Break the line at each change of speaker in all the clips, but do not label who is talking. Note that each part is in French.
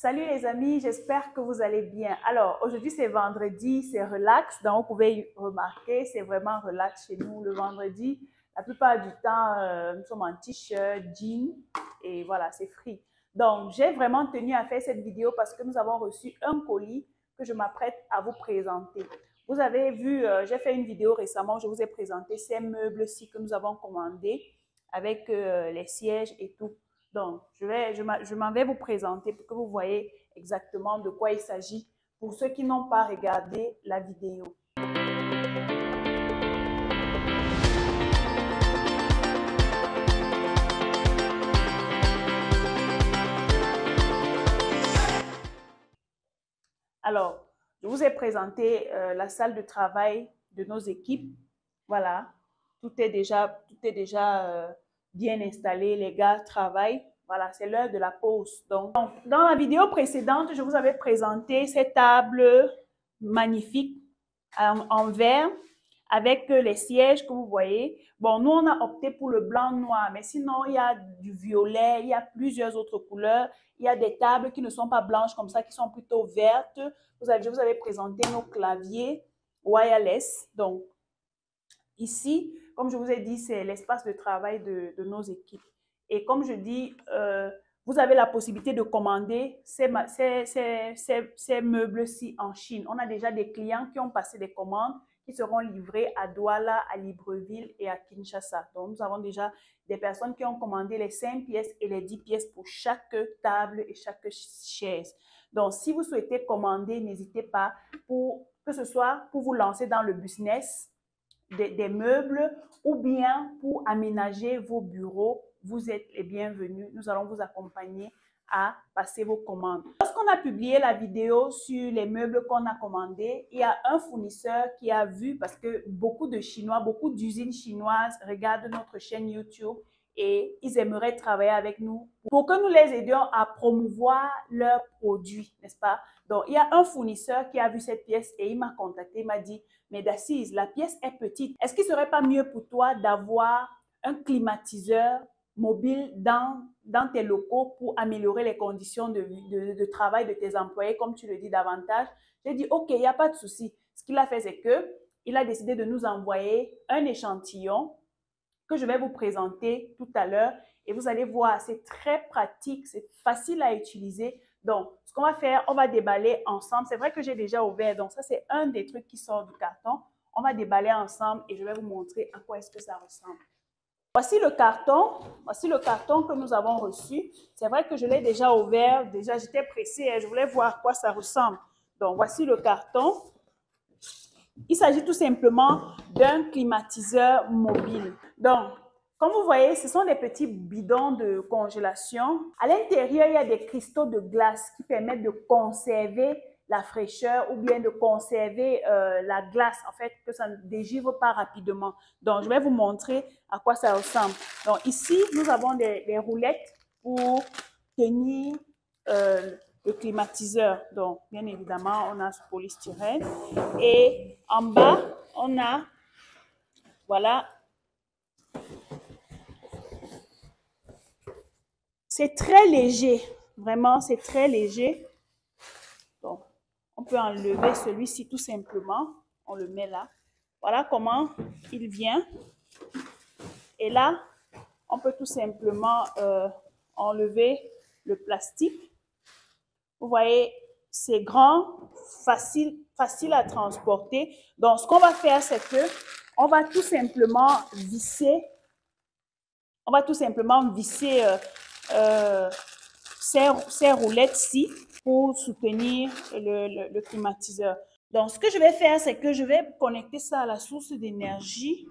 Salut les amis, j'espère que vous allez bien. Alors, aujourd'hui c'est vendredi, c'est relax. Donc, vous pouvez remarquer, c'est vraiment relax chez nous le vendredi. La plupart du temps, nous sommes en t-shirt, jean et voilà, c'est free. Donc, j'ai vraiment tenu à faire cette vidéo parce que nous avons reçu un colis que je m'apprête à vous présenter. Vous avez vu, j'ai fait une vidéo récemment où je vous ai présenté ces meubles-ci que nous avons commandés avec les sièges et tout. Donc, je m'en vais vous présenter pour que vous voyez exactement de quoi il s'agit pour ceux qui n'ont pas regardé la vidéo. Alors, je vous ai présenté la salle de travail de nos équipes. Voilà, tout est déjà bien installé. Les gars travaillent. Voilà, c'est l'heure de la pause. Donc, dans la vidéo précédente, je vous avais présenté cette table magnifique en verre avec les sièges que vous voyez. Bon, nous, on a opté pour le blanc-noir, mais sinon, il y a du violet, il y a plusieurs autres couleurs. Il y a des tables qui ne sont pas blanches comme ça, qui sont plutôt vertes. Je vous avais présenté nos claviers wireless. Donc, ici, comme je vous ai dit, c'est l'espace de travail de nos équipes. Et comme je dis, vous avez la possibilité de commander ces meubles-ci en Chine. On a déjà des clients qui ont passé des commandes qui seront livrés à Douala, à Libreville et à Kinshasa. Donc, nous avons déjà des personnes qui ont commandé les 5 pièces et les 10 pièces pour chaque table et chaque chaise. Donc, si vous souhaitez commander, n'hésitez pas, que ce soit pour vous lancer dans le business des meubles ou bien pour aménager vos bureaux, vous êtes les bienvenus. Nous allons vous accompagner à passer vos commandes. Lorsqu'on a publié la vidéo sur les meubles qu'on a commandés, il y a un fournisseur qui a vu, parce que beaucoup de Chinois, beaucoup d'usines chinoises regardent notre chaîne YouTube et ils aimeraient travailler avec nous pour que nous les aidions à promouvoir leurs produits, n'est-ce pas? Donc, il y a un fournisseur qui a vu cette pièce et il m'a contacté, il m'a dit, mais Dacize, la pièce est petite. Est-ce qu'il ne serait pas mieux pour toi d'avoir un climatiseur mobile dans tes locaux pour améliorer les conditions de travail de tes employés, comme tu le dis davantage? J'ai dit, OK, il n'y a pas de souci. Ce qu'il a fait, c'est qu'il a décidé de nous envoyer un échantillon que je vais vous présenter tout à l'heure. Et vous allez voir, c'est très pratique, c'est facile à utiliser. Donc, ce qu'on va faire, on va déballer ensemble. C'est vrai que j'ai déjà ouvert, donc ça, c'est un des trucs qui sort du carton. On va déballer ensemble et je vais vous montrer à quoi est-ce que ça ressemble. Voici le carton que nous avons reçu. C'est vrai que je l'ai déjà ouvert, déjà j'étais pressée, je voulais voir à quoi ça ressemble. Donc, voici le carton. Il s'agit tout simplement d'un climatiseur mobile. Donc, comme vous voyez, ce sont des petits bidons de congélation. À l'intérieur, il y a des cristaux de glace qui permettent de conserver la fraîcheur ou bien de conserver la glace, en fait, que ça ne dégivre pas rapidement. Donc, je vais vous montrer à quoi ça ressemble. Donc, ici, nous avons des roulettes pour tenir le climatiseur. Donc, bien évidemment, on a ce polystyrène. Et en bas, on a, voilà, c'est très léger. Vraiment, c'est très léger. Donc, on peut enlever celui-ci tout simplement. On le met là. Voilà comment il vient. Et là, on peut tout simplement enlever le plastique. Vous voyez, c'est grand, facile à transporter. Donc, ce qu'on va faire, c'est que on va tout simplement visser ces roulettes-ci pour soutenir le climatiseur. Donc, ce que je vais faire, c'est que je vais connecter ça à la source d'énergie.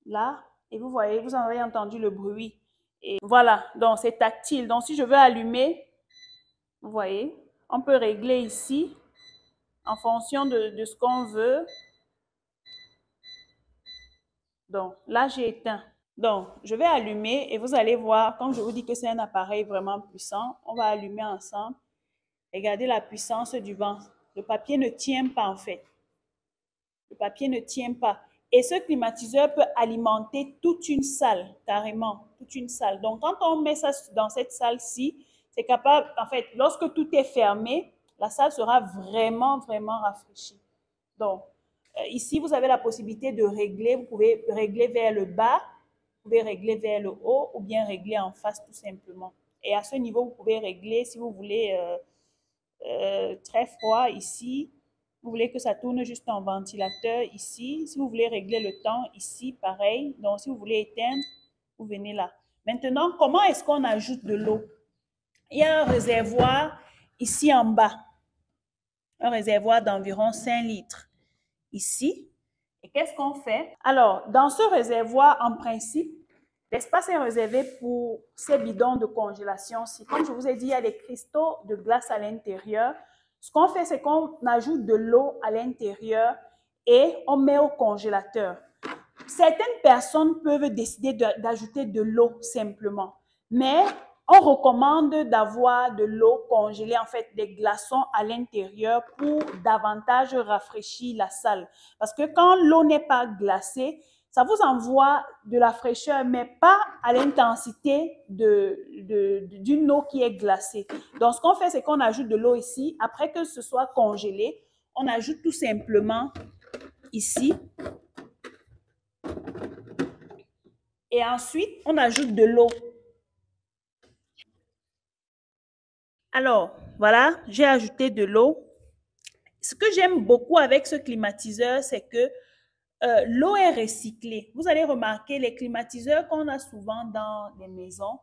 Là, et vous voyez, vous en avez entendu le bruit. Et voilà, donc c'est tactile. Donc, si je veux allumer, vous voyez, on peut régler ici en fonction de ce qu'on veut. Donc, là, j'ai éteint. Donc, je vais allumer et vous allez voir, quand je vous dis que c'est un appareil vraiment puissant, on va allumer ensemble. Regardez la puissance du vent. Le papier ne tient pas, en fait. Le papier ne tient pas. Et ce climatiseur peut alimenter toute une salle, carrément, toute une salle. Donc, quand on met ça dans cette salle-ci, C'est capable, en fait, lorsque tout est fermé, la salle sera vraiment, vraiment rafraîchie. Donc, ici, vous avez la possibilité de régler. Vous pouvez régler vers le bas, vous pouvez régler vers le haut ou bien régler en face tout simplement. Et à ce niveau, vous pouvez régler si vous voulez très froid ici. Vous voulez que ça tourne juste en ventilateur ici. Si vous voulez régler le temps ici, pareil. Donc, si vous voulez éteindre, vous venez là. Maintenant, comment est-ce qu'on ajoute de l'eau? Il y a un réservoir ici en bas. Un réservoir d'environ 5 litres ici. Et qu'est-ce qu'on fait? Alors, dans ce réservoir, en principe, l'espace est réservé pour ces bidons de congélation-ci. Comme je vous ai dit, il y a des cristaux de glace à l'intérieur. Ce qu'on fait, c'est qu'on ajoute de l'eau à l'intérieur et on met au congélateur. Certaines personnes peuvent décider d'ajouter de l'eau simplement, mais on recommande d'avoir de l'eau congelée, en fait des glaçons à l'intérieur pour davantage rafraîchir la salle. Parce que quand l'eau n'est pas glacée, ça vous envoie de la fraîcheur, mais pas à l'intensité d'une eau qui est glacée. Donc, ce qu'on fait, c'est qu'on ajoute de l'eau ici. Après que ce soit congelé, on ajoute tout simplement ici. Et ensuite, on ajoute de l'eau. Alors, voilà, j'ai ajouté de l'eau. Ce que j'aime beaucoup avec ce climatiseur, c'est que l'eau est recyclée. Vous allez remarquer, les climatiseurs qu'on a souvent dans les maisons,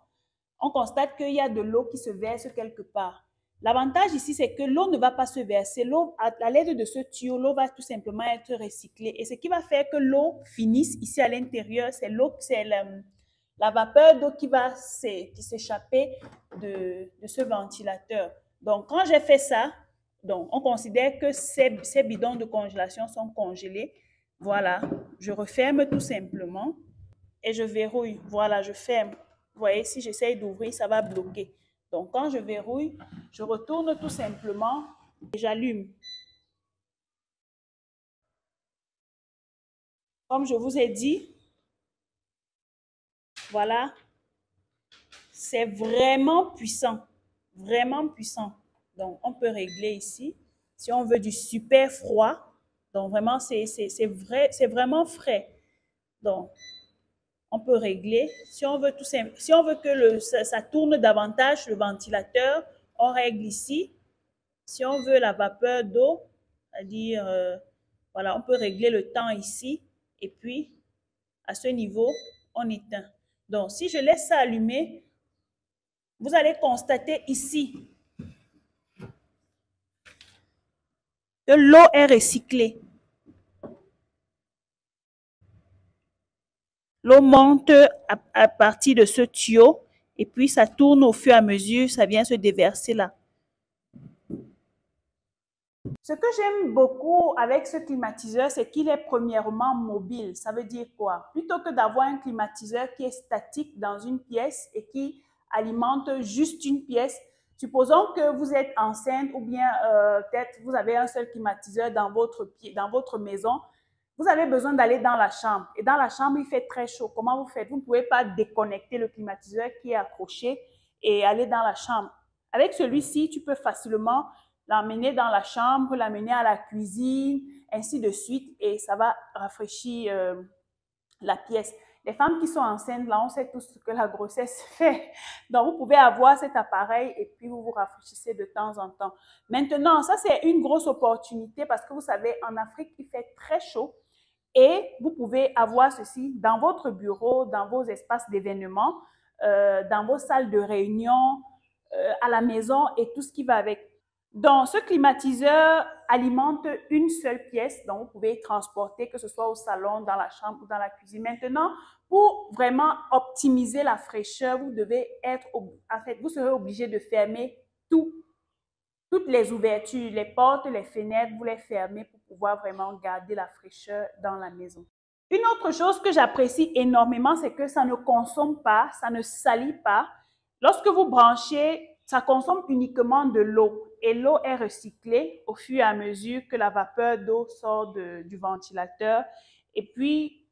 on constate qu'il y a de l'eau qui se verse quelque part. L'avantage ici, c'est que l'eau ne va pas se verser. L'eau, à l'aide de ce tuyau, l'eau va tout simplement être recyclée. Et ce qui va faire que l'eau finisse ici à l'intérieur, c'est l'eau, c'est la vapeur d'eau qui va s'échapper de ce ventilateur. Donc, quand j'ai fait ça, donc, on considère que ces bidons de congélation sont congelés. Voilà, je referme tout simplement et je verrouille. Voilà, je ferme. Vous voyez, si j'essaye d'ouvrir, ça va bloquer. Donc, quand je verrouille, je retourne tout simplement et j'allume. Comme je vous ai dit, voilà, c'est vraiment puissant. Vraiment puissant. Donc, on peut régler ici. Si on veut du super froid, donc vraiment, c'est vraiment frais. Donc, on peut régler. Si on veut que ça tourne davantage le ventilateur, on règle ici. Si on veut la vapeur d'eau, c'est-à-dire, voilà, on peut régler le temps ici. Et puis, à ce niveau, on éteint. Donc, si je laisse ça allumer, vous allez constater ici que l'eau est recyclée. L'eau monte à partir de ce tuyau et puis ça tourne au fur et à mesure, ça vient se déverser là. Ce que j'aime beaucoup avec ce climatiseur, c'est qu'il est premièrement mobile. Ça veut dire quoi? Plutôt que d'avoir un climatiseur qui est statique dans une pièce et qui alimente juste une pièce, supposons que vous êtes enceinte ou bien peut-être vous avez un seul climatiseur dans votre maison. Vous avez besoin d'aller dans la chambre. Et dans la chambre, il fait très chaud. Comment vous faites? Vous ne pouvez pas déconnecter le climatiseur qui est accroché et aller dans la chambre. Avec celui-ci, tu peux facilement l'emmener dans la chambre, l'amener à la cuisine, ainsi de suite. Et ça va rafraîchir la pièce. Les femmes qui sont enceintes, là, on sait tous ce que la grossesse fait. Donc, vous pouvez avoir cet appareil et puis vous vous rafraîchissez de temps en temps. Maintenant, ça, c'est une grosse opportunité parce que vous savez, en Afrique, il fait très chaud. Et vous pouvez avoir ceci dans votre bureau, dans vos espaces d'événements, dans vos salles de réunion, à la maison et tout ce qui va avec. Donc, ce climatiseur alimente une seule pièce, donc vous pouvez transporter, que ce soit au salon, dans la chambre ou dans la cuisine. Maintenant, pour vraiment optimiser la fraîcheur, vous serez obligé de fermer toutes les ouvertures, les portes, les fenêtres, vous les fermez pour pouvoir vraiment garder la fraîcheur dans la maison. Une autre chose que j'apprécie énormément, c'est que ça ne consomme pas, ça ne salit pas. Lorsque vous branchez, ça consomme uniquement de l'eau et l'eau est recyclée au fur et à mesure que la vapeur d'eau sort du ventilateur. Et puis,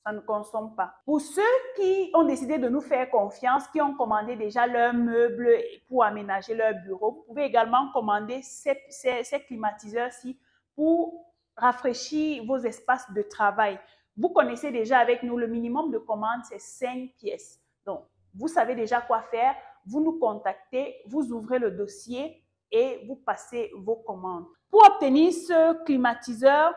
Ça ne consomme pas. Pour ceux qui ont décidé de nous faire confiance, qui ont commandé déjà leurs meubles pour aménager leur bureau, vous pouvez également commander ces climatiseurs-ci pour rafraîchir vos espaces de travail. Vous connaissez déjà avec nous, le minimum de commande, c'est 5 pièces. Donc, vous savez déjà quoi faire. Vous nous contactez, vous ouvrez le dossier et vous passez vos commandes. Pour obtenir ce climatiseur,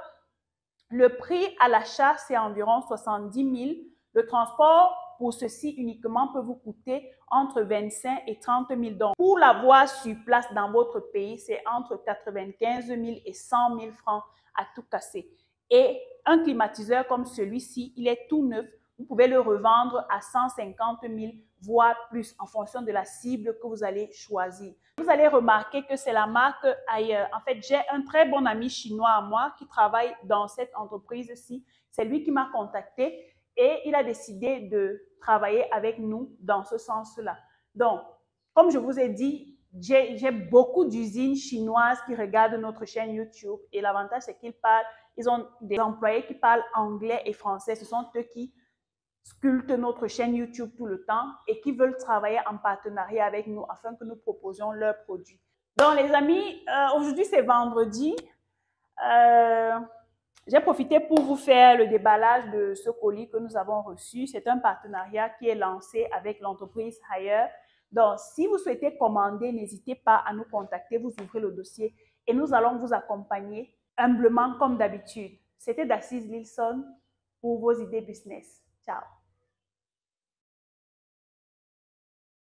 le prix à l'achat, c'est environ 70 000. Le transport pour ceci uniquement peut vous coûter entre 25 et 30 000 $. Pour l'avoir sur place dans votre pays, c'est entre 95 000 et 100 000 francs à tout casser. Et un climatiseur comme celui-ci, il est tout neuf. Vous pouvez le revendre à 150 000, voire plus, en fonction de la cible que vous allez choisir. Vous allez remarquer que c'est la marque ailleurs. En fait, j'ai un très bon ami chinois à moi qui travaille dans cette entreprise-ci. C'est lui qui m'a contacté et il a décidé de travailler avec nous dans ce sens-là. Donc, comme je vous ai dit, j'ai beaucoup d'usines chinoises qui regardent notre chaîne YouTube et l'avantage, c'est ils ont des employés qui parlent anglais et français. Ce sont eux qui sculptent notre chaîne YouTube tout le temps et qui veulent travailler en partenariat avec nous afin que nous proposions leurs produits. Donc les amis, aujourd'hui c'est vendredi. J'ai profité pour vous faire le déballage de ce colis que nous avons reçu. C'est un partenariat qui est lancé avec l'entreprise Haier. Donc si vous souhaitez commander, n'hésitez pas à nous contacter, vous ouvrez le dossier et nous allons vous accompagner humblement comme d'habitude. C'était Dacice Lilson pour vos idées business. Ciao.